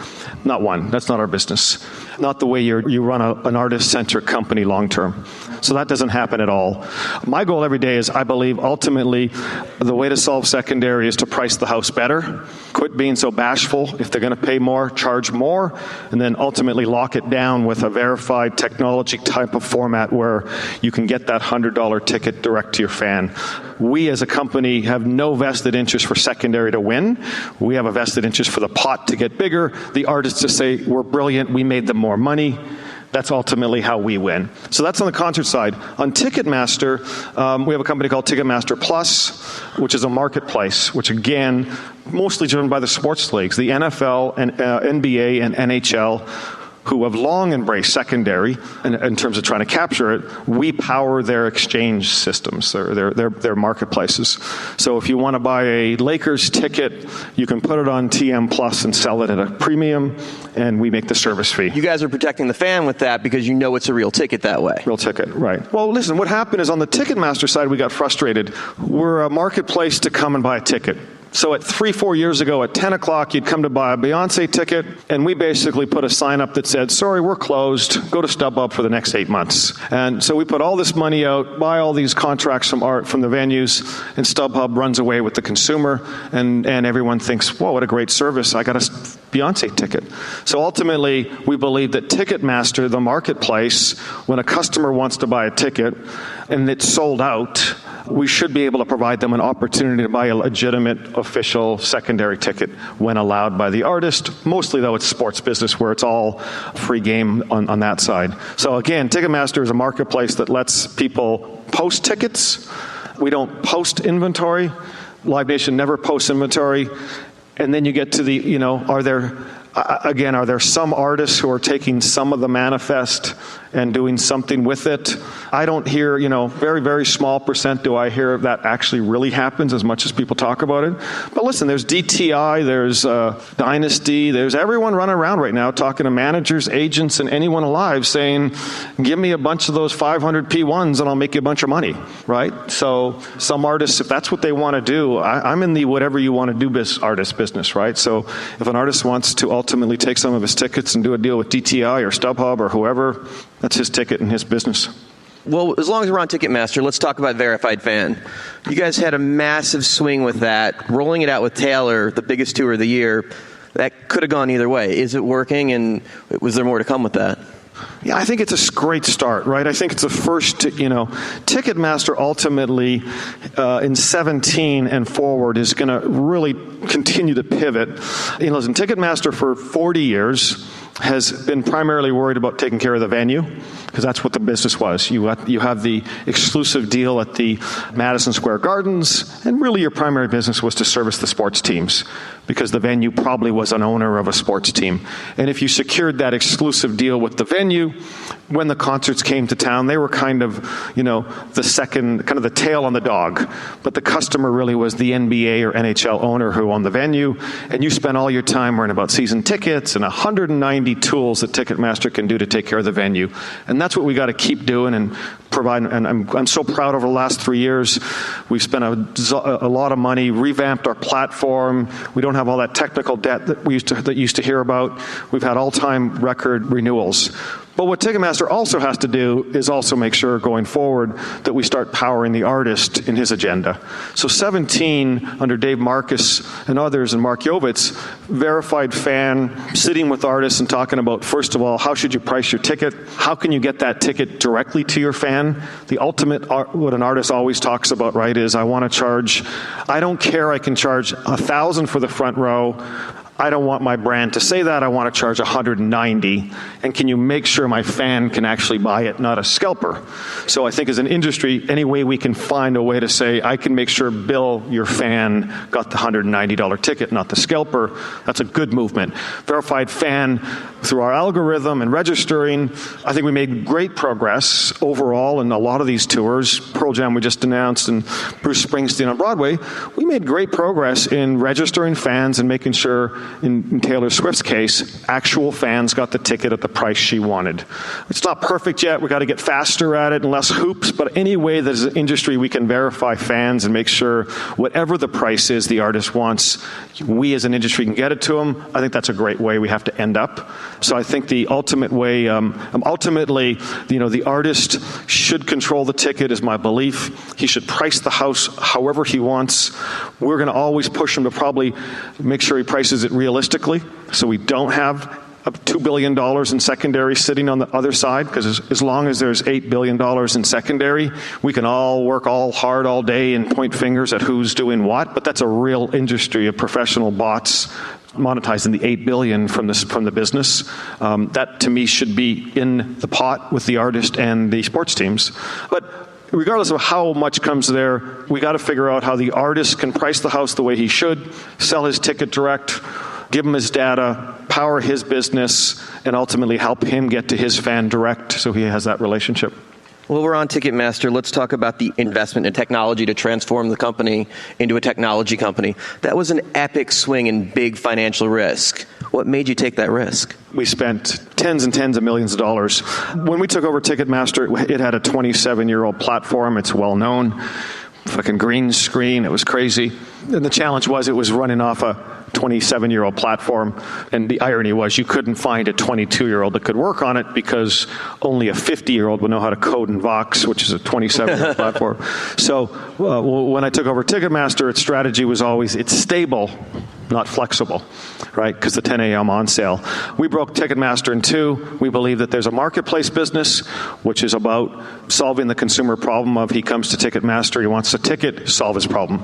Not one. That's not our business. Not the way you run an artist-centric company long-term. So that doesn't happen at all. My goal every day is, I believe, ultimately, the way to solve secondary is to price the house better. Quit being so bashful. If they're going to pay more, charge more, and then ultimately lock it down with a verified technology type of format where you can get that $100 ticket direct to your fan. We as a company have no vested interest for secondary to win. We have a vested interest for the pot to get bigger, the artists to say, we're brilliant, we made them more money. That's ultimately how we win. So that's on the concert side. On Ticketmaster, we have a company called Ticketmaster Plus, which is a marketplace, which again, mostly driven by the sports leagues, the NFL and NBA and NHL, who have long embraced secondary in terms of trying to capture it. We power their exchange systems, their marketplaces. So if you want to buy a Lakers ticket, you can put it on TM Plus and sell it at a premium, and we make the service fee. You guys are protecting the fan with that because you know it's a real ticket that way. Real ticket, right. Well, listen, what happened is on the Ticketmaster side, we got frustrated. We're a marketplace to come and buy a ticket. So at 3-4 years ago at 10 o'clock, you'd come to buy a Beyonce ticket, and we basically put a sign up that said, sorry, we're closed. Go to StubHub for the next 8 months. And so we put all this money out, buy all these contracts from the venues, and StubHub runs away with the consumer, and everyone thinks, whoa, what a great service. I got a Beyonce ticket. So ultimately, we believe that Ticketmaster, the marketplace, when a customer wants to buy a ticket and it's sold out, we should be able to provide them an opportunity to buy a legitimate official secondary ticket when allowed by the artist. Mostly, though, it's sports business where it's all free game on that side. So again, Ticketmaster is a marketplace that lets people post tickets. We don't post inventory. Live Nation never posts inventory. And then you get to the, are there some artists who are taking some of the manifest and doing something with it? I don't hear, very, very small percent do I hear that actually really happens as much as people talk about it. But listen, there's DTI, there's Dynasty, there's everyone running around right now talking to managers, agents, and anyone alive saying, give me a bunch of those 500 P1s and I'll make you a bunch of money, right? So some artists, if that's what they want to do, I'm in the whatever you want to do artist business, right? So if an artist wants to ultimately take some of his tickets and do a deal with DTI or StubHub or whoever, that's his ticket and his business. Well, as long as we're on Ticketmaster, let's talk about Verified Fan. You guys had a massive swing with that, rolling it out with Taylor, the biggest tour of the year. That could have gone either way. Is it working, and was there more to come with that? Yeah, I think it's a great start, right? I think it's the first, Ticketmaster ultimately in 17 and forward is going to really continue to pivot. Listen, Ticketmaster for 40 years has been primarily worried about taking care of the venue, because that's what the business was. You have the exclusive deal at the Madison Square Gardens, and really your primary business was to service the sports teams, because the venue probably was an owner of a sports team. And if you secured that exclusive deal with the venue, when the concerts came to town, they were kind of, the second, kind of the tail on the dog. But the customer really was the NBA or NHL owner who owned the venue, and you spent all your time worrying about season tickets and 190 tools that Ticketmaster can do to take care of the venue. And that's what we got to keep doing and provide. And I'm so proud over the last 3 years. We've spent a lot of money, revamped our platform. We don't have all that technical debt that we used to hear about. We've had all-time record renewals. But what Ticketmaster also has to do is also make sure going forward that we start powering the artist in his agenda. So 17, under Dave Marcus and others and Mark Jovitz, Verified Fan, sitting with artists and talking about, first of all, how should you price your ticket? How can you get that ticket directly to your fan? The ultimate, what an artist always talks about, right, is I want to charge, I don't care, I can charge $1,000 for the front row. I don't want my brand to say that. I want to charge $190. And can you make sure my fan can actually buy it, not a scalper? So I think as an industry, any way we can find a way to say, I can make sure Bill, your fan, got the $190 ticket, not the scalper, that's a good movement. Verified Fan, through our algorithm and registering, I think we made great progress overall in a lot of these tours. Pearl Jam we just announced and Bruce Springsteen on Broadway. We made great progress in registering fans and making sure, in Taylor Swift's case, actual fans got the ticket at the price she wanted. It's not perfect yet. We've got to get faster at it and less hoops, but any way that as an industry we can verify fans and make sure whatever the price is the artist wants, we as an industry can get it to them. I think that's a great way we have to end up. So I think the ultimate way, ultimately, the artist should control the ticket is my belief. He should price the house however he wants. We're going to always push him to probably make sure he prices it realistically, so we don't have $2 billion in secondary sitting on the other side, because as long as there's $8 billion in secondary, we can all work all hard all day and point fingers at who's doing what, but that's a real industry of professional bots monetizing the $8 billion from the business. That, to me, should be in the pot with the artist and the sports teams. But regardless of how much comes there, we got to figure out how the artist can price the house the way he should, sell his ticket direct, give him his data, power his business, and ultimately help him get to his fan direct so he has that relationship. Well, we're on Ticketmaster. Let's talk about the investment in technology to transform the company into a technology company. That was an epic swing and big financial risk. What made you take that risk? We spent tens and tens of millions of dollars. When we took over Ticketmaster, it had a 27-year-old platform. It's well known. Fucking green screen. It was crazy. And the challenge was it was running off a 27-year-old platform. And the irony was you couldn't find a 22-year-old that could work on it because only a 50-year-old would know how to code in Vox, which is a 27-year-old platform. So when I took over Ticketmaster, its strategy was always, it's stable. not flexible, right? Because the 10 a.m. on sale. We broke Ticketmaster in two. We believe that there's a marketplace business, which is about solving the consumer problem of he comes to Ticketmaster, he wants a ticket, solve his problem.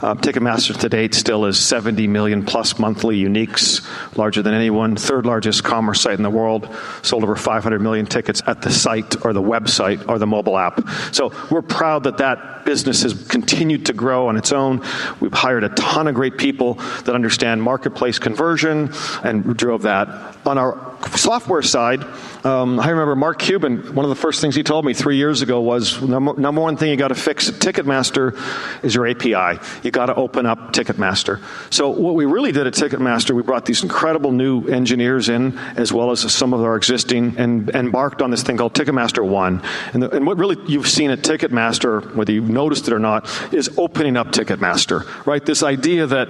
Ticketmaster to date still is 70 million plus monthly uniques, larger than anyone, third largest commerce site in the world, sold over 500 million tickets at the site or the website or the mobile app. So we're proud that that business has continued to grow on its own. We've hired a ton of great people that understand marketplace conversion and drove that. On our software side, I remember Mark Cuban, one of the first things he told me 3 years ago was, number one thing you got to fix at Ticketmaster is your API. You got to open up Ticketmaster. So what we really did at Ticketmaster, we brought these incredible new engineers in, as well as some of our existing, and embarked on this thing called Ticketmaster One. And what really you've seen at Ticketmaster, whether you've noticed it or not, is opening up Ticketmaster, right? This idea that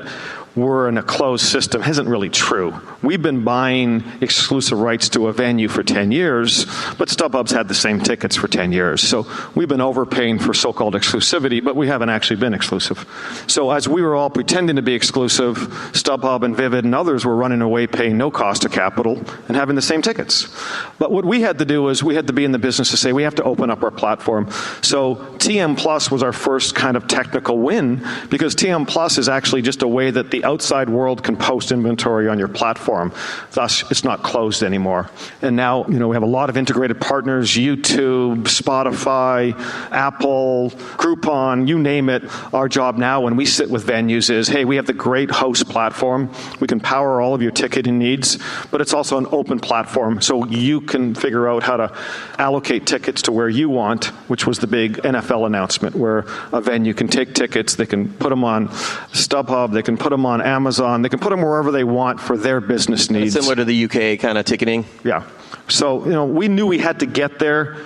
we're in a closed system isn't really true. We've been buying exclusive rights to a venue for 10 years, but StubHub's had the same tickets for 10 years. So we've been overpaying for so-called exclusivity, but we haven't actually been exclusive. So as we were all pretending to be exclusive, StubHub and Vivid and others were running away paying no cost of capital and having the same tickets. But what we had to do is we had to be in the business to say we have to open up our platform. So TM Plus was our first kind of technical win, because TM Plus is actually just a way that the outside world can post inventory on your platform. Thus, it's not closed anymore. And now, we have a lot of integrated partners, YouTube, Spotify, Apple, Groupon, you name it. Our job now when we sit with venues is, hey, we have the great host platform. We can power all of your ticketing needs, but it's also an open platform, so you can figure out how to allocate tickets to where you want, which was the big NFL announcement, where a venue can take tickets, they can put them on StubHub, they can put them on Amazon, they can put them wherever they want for their business needs. Similar to the UK kind of ticketing? Yeah. So, we knew we had to get there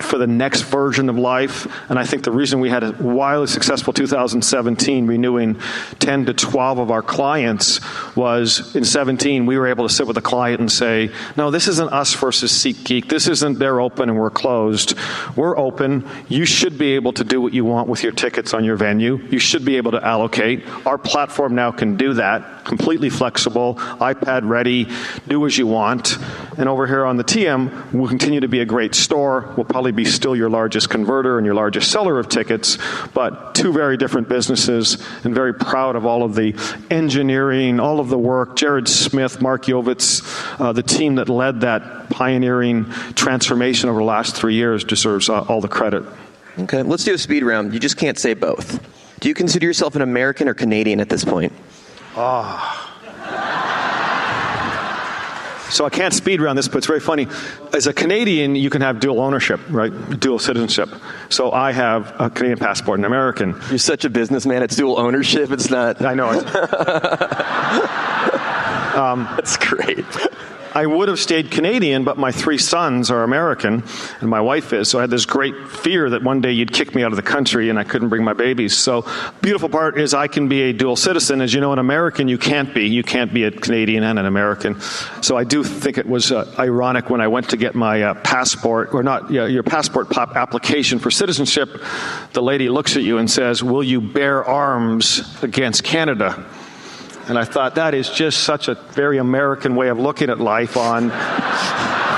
for the next version of life, and I think the reason we had a wildly successful 2017 renewing 10 to 12 of our clients was in 17 we were able to sit with a client and say, no, this isn't us versus SeatGeek, this isn't they're open and we're closed. We're open. You should be able to do what you want with your tickets on your venue. You should be able to allocate. Our platform now can do that, completely flexible, iPad ready, do as you want. And over here on the TM, we'll continue to be a great store. We'll probably be still your largest converter and your largest seller of tickets, but two very different businesses, and very proud of all of the engineering, all of the work. Jared Smith, Mark Yovitz, the team that led that pioneering transformation over the last 3 years deserves all the credit. Okay, let's do a speed round. You just can't say both. Do you consider yourself an American or Canadian at this point? So I can't speed around this, but it's very funny. As a Canadian, you can have dual ownership, right? Dual citizenship. So I have a Canadian passport and American. You're such a businessman. It's dual ownership. It's not. I know it. That's great. I would have stayed Canadian, but my 3 sons are American, and my wife is. So I had this great fear that one day you'd kick me out of the country and I couldn't bring my babies. So beautiful part is I can be a dual citizen. As you know, an American you can't be. You can't be a Canadian and an American. So I do think it was ironic when I went to get my passport, or not, your passport application for citizenship, the lady looks at you and says, will you bear arms against Canada? And I thought, that is just such a very American way of looking at life on,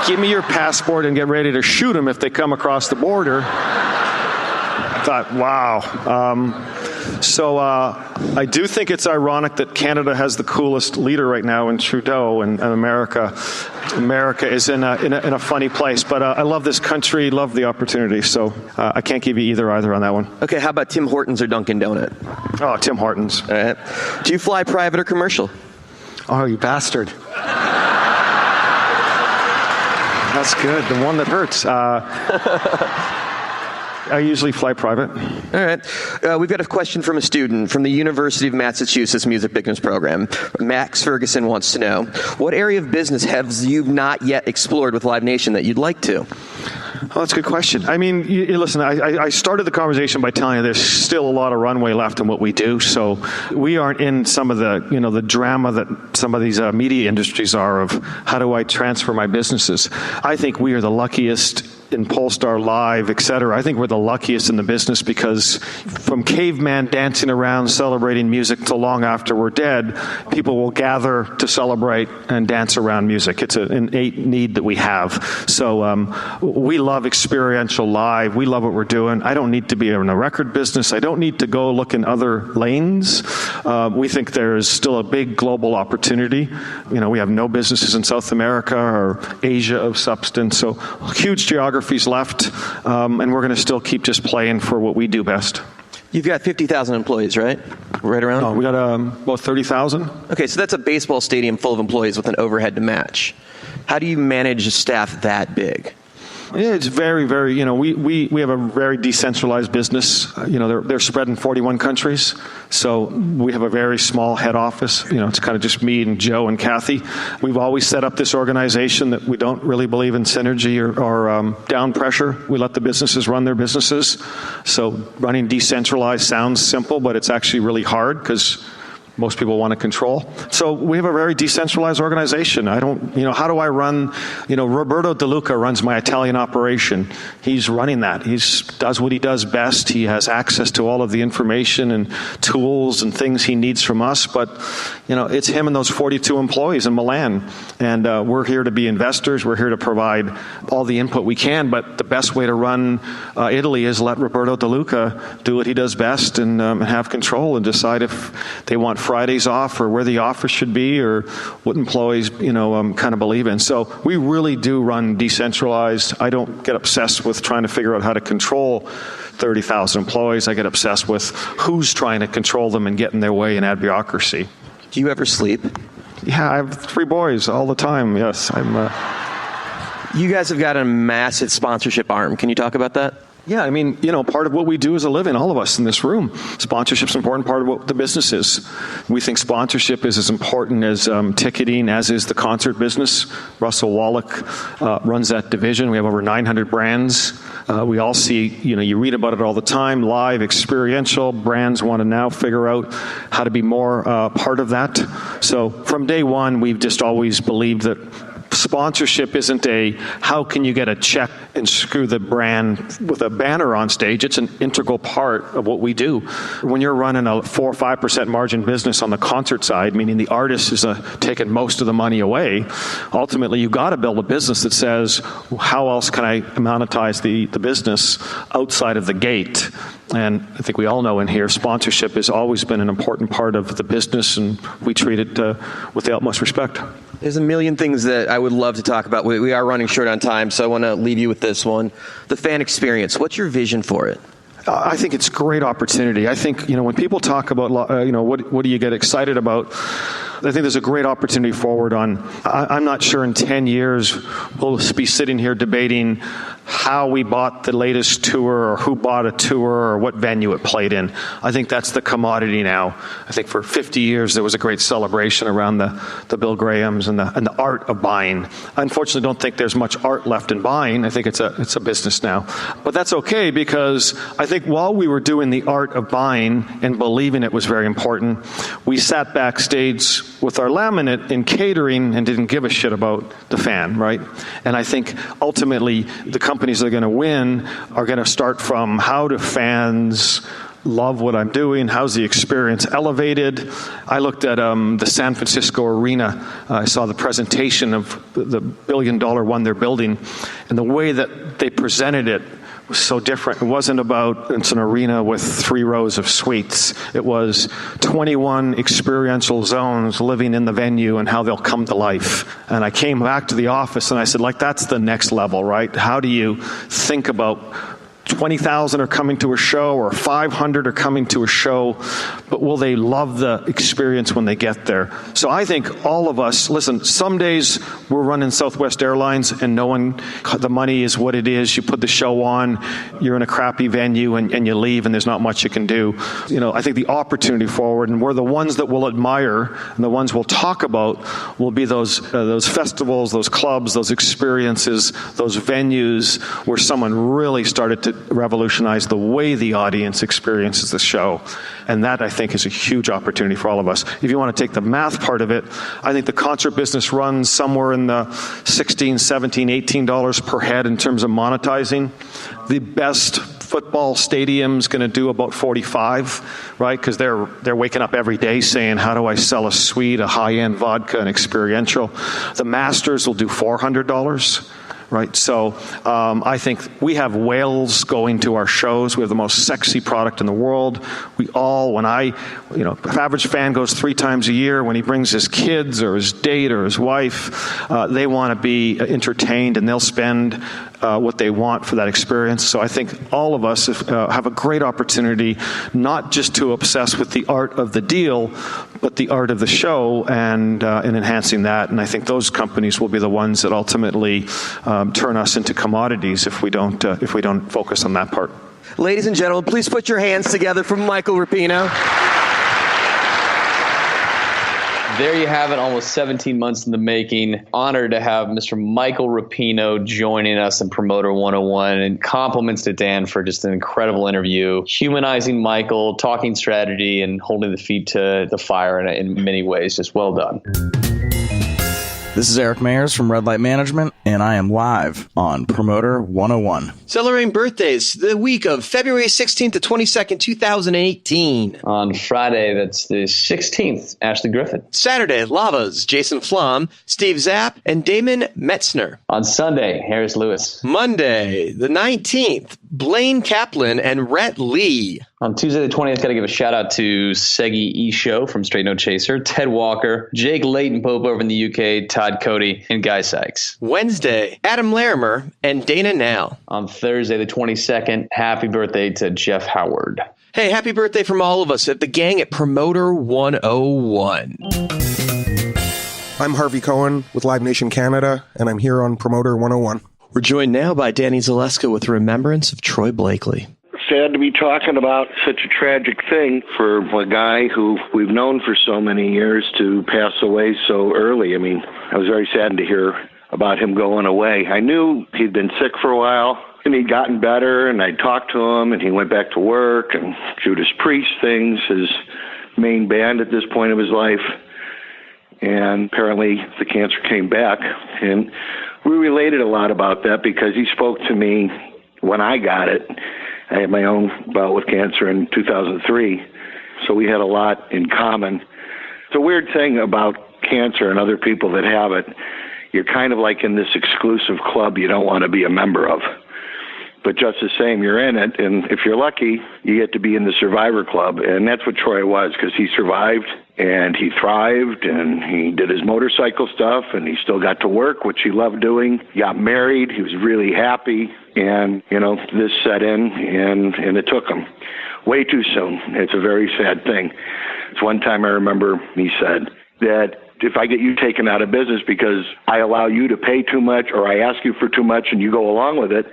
give me your passport and get ready to shoot them if they come across the border. I thought, wow. So I do think it's ironic that Canada has the coolest leader right now in Trudeau, and America is in a funny place. But I love this country, love the opportunity. So I can't give you either on that one. Okay, how about Tim Hortons or Dunkin' Donut? Oh, Tim Hortons. All right. Do you fly private or commercial? Oh, you bastard. That's good. The one that hurts. I usually fly private. All right. We've got a question from a student from the University of Massachusetts Music Business Program. Max Ferguson wants to know, what area of business have you not yet explored with Live Nation that you'd like to? Oh, that's a good question. I mean, listen, I started the conversation by telling you there's still a lot of runway left in what we do. So we aren't in some of the, the drama that some of these media industries are of how do I transfer my businesses. I think we are the luckiest in Pollstar Live, etc. I think we're the luckiest in the business because from caveman dancing around celebrating music till long after we're dead, people will gather to celebrate and dance around music. It's an innate need that we have. So we love experiential live. We love what we're doing. I don't need to be in the record business. I don't need to go look in other lanes. We think there's still a big global opportunity. We have no businesses in South America or Asia of substance. So huge geographies left, and we're going to still keep just playing for what we do best. You've got 50,000 employees, right? Right around? No, we got about 30,000. Okay, so that's a baseball stadium full of employees with an overhead to match. How do you manage a staff that big? Yeah, it's very, very, we have a very decentralized business. They're spread in 41 countries. So we have a very small head office. It's kind of just me and Joe and Kathy. We've always set up this organization that we don't really believe in synergy or down pressure. We let the businesses run their businesses. So running decentralized sounds simple, but it's actually really hard because most people want to control. So we have a very decentralized organization. How do I run, Roberto De Luca runs my Italian operation. He's running that. He does what he does best. He has access to all of the information and tools and things he needs from us. But, it's him and those 42 employees in Milan. And we're here to be investors. We're here to provide all the input we can. But the best way to run Italy is let Roberto De Luca do what he does best and have control and decide if they want Fridays off or where the office should be or what employees, kind of believe in. So we really do run decentralized. I don't get obsessed with trying to figure out how to control 30,000 employees. I get obsessed with who's trying to control them and get in their way and add bureaucracy. Do you ever sleep? Yeah, I have 3 boys all the time. Yes, You guys have got a massive sponsorship arm. Can you talk about that? Yeah, part of what we do is a living, all of us in this room. Sponsorship's an important part of what the business is. We think sponsorship is as important as ticketing, as is the concert business. Russell Wallach runs that division. We have over 900 brands. We all see, you read about it all the time, live, experiential. Brands want to now figure out how to be more part of that. So from day one, we've just always believed that sponsorship isn't how can you get a check and screw the brand with a banner on stage. It's an integral part of what we do. When you're running a 4 or 5% margin business on the concert side, meaning the artist is taking most of the money away, ultimately you've got to build a business that says, how else can I monetize the business outside of the gate? And I think we all know in here, sponsorship has always been an important part of the business, and we treat it with the utmost respect. There's a million things that I would love to talk about. We are running short on time, so I want to leave you with this one. The fan experience. What's your vision for it? I think it's a great opportunity. I think, when people talk about, what do you get excited about? I think there's a great opportunity forward I'm not sure in 10 years we'll be sitting here debating how we bought the latest tour or who bought a tour or what venue it played in. I think that's the commodity now. I think for 50 years there was a great celebration around the Bill Grahams and the art of buying. I unfortunately don't think there's much art left in buying. I think it's a business now. But that's okay because I think while we were doing the art of buying and believing it was very important, we sat backstage with our laminate in catering and didn't give a shit about the fan, right? And I think ultimately the companies that are going to win are going to start from how do fans love what I'm doing, how's the experience elevated. I looked at the San Francisco arena. I saw the presentation of the $1 billion one they're building, and the way that they presented it was so different. It wasn't about it's an arena with 3 rows of suites. It was 21 experiential zones living in the venue and how they'll come to life. And I came back to the office and I said, that's the next level, right? How do you think about 20,000 are coming to a show or 500 are coming to a show, but will they love the experience when they get there? So I think all of us, listen, some days we're running Southwest Airlines and the money is what it is. You put the show on, you're in a crappy venue and you leave and there's not much you can do. I think the opportunity forward, and we're the ones that will admire and the ones we'll talk about will be those festivals, those clubs, those experiences, those venues where someone really started to revolutionize the way the audience experiences the show. And that, I think, is a huge opportunity for all of us. If you want to take the math part of it, I think the concert business runs somewhere in the $16, $17, $18 per head in terms of monetizing. The best football stadium's going to do about 45, right? Because they're waking up every day saying, how do I sell a suite, a high-end vodka, and experiential? The Masters will do $400. Right, so I think we have whales going to our shows. We have the most sexy product in the world. We all, if average fan goes 3 times a year, when he brings his kids or his date or his wife, they want to be entertained, and they'll spend what they want for that experience. So I think all of us have a great opportunity not just to obsess with the art of the deal, but the art of the show and enhancing that. And I think those companies will be the ones that ultimately turn us into commodities if we don't focus on that part. Ladies and gentlemen, please put your hands together for Michael Rapino. There you have it, almost 17 months in the making. Honored to have Mr. Michael Rapino joining us in Promoter 101, and compliments to Dan for just an incredible interview, humanizing Michael, talking strategy, and holding the feet to the fire in many ways. Just well done. This is Eric Mayers from Red Light Management, and I am live on Promoter 101. Celebrating birthdays the week of February 16th to 22nd, 2018. On Friday, that's the 16th, Ashley Griffin. Saturday, Lavas, Jason Flom, Steve Zapp, and Damon Metzner. On Sunday, Harris Lewis. Monday, the 19th, Blaine Kaplan and Rhett Lee. On Tuesday the 20th, got to give a shout out to Segi Isho from Straight No Chaser, Ted Walker, Jake Leighton Pope over in the UK, Todd Cody, and Guy Sykes. Wednesday, Adam Larimer and Dana Now. On Thursday the 22nd, happy birthday to Jeff Howard. Hey, happy birthday from all of us at the gang at Promoter 101. I'm Harvey Cohen with Live Nation Canada, and I'm here on Promoter 101. We're joined now by Danny Zaleska with Remembrance of Troy Blakely. Sad to be talking about such a tragic thing for a guy who we've known for so many years to pass away so early. I mean, I was very saddened to hear about him going away. I knew he'd been sick for a while, and he'd gotten better, and I talked to him, and he went back to work, and Judas Priest things, his main band at this point of his life. And apparently the cancer came back, and we related a lot about that because he spoke to me when I got it. I had my own bout with cancer in 2003, so we had a lot in common. It's a weird thing about cancer and other people that have it. You're kind of like in this exclusive club you don't want to be a member of. But just the same, you're in it, and if you're lucky, you get to be in the Survivor Club, and that's what Troy was, because he survived, and he thrived, and he did his motorcycle stuff, and he still got to work, which he loved doing. He got married. He was really happy, and, this set in, and it took him way too soon. It's a very sad thing. It's one time I remember he said that if I get you taken out of business because I allow you to pay too much or I ask you for too much and you go along with it,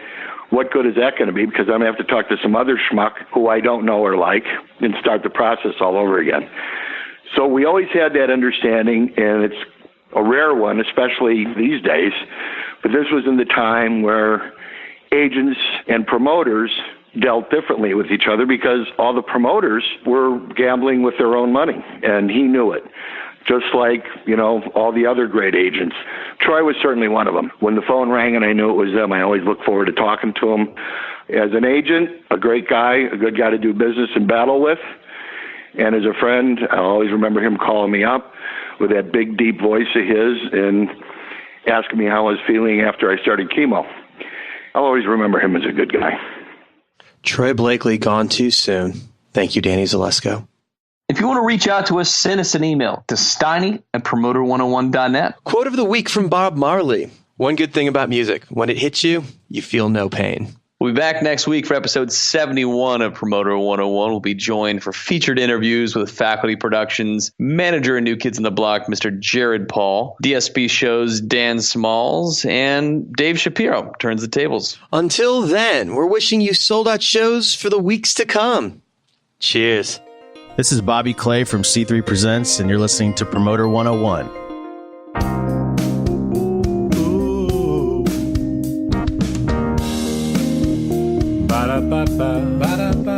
what good is that going to be? Because I'm going to have to talk to some other schmuck who I don't know or like and start the process all over again. So we always had that understanding, and it's a rare one, especially these days. But this was in the time where agents and promoters dealt differently with each other because all the promoters were gambling with their own money, and he knew it. Just like, all the other great agents. Troy was certainly one of them. When the phone rang and I knew it was them, I always look forward to talking to him. As an agent, a great guy, a good guy to do business and battle with. And as a friend, I'll always remember him calling me up with that big, deep voice of his and asking me how I was feeling after I started chemo. I'll always remember him as a good guy. Troy Blakely gone too soon. Thank you, Danny Zalesko. If you want to reach out to us, send us an email to steiny@promoter101.net. Quote of the week from Bob Marley. One good thing about music, when it hits you, you feel no pain. We'll be back next week for episode 71 of Promoter 101. We'll be joined for featured interviews with Faculty Productions, manager of New Kids on the Block, Mr. Jared Paul, DSP shows Dan Smalls, and Dave Shapiro turns the tables. Until then, we're wishing you sold-out shows for the weeks to come. Cheers. This is Bobby Clay from C3 Presents, and you're listening to Promoter 101. Ba-da-ba-ba. Ba-da-ba.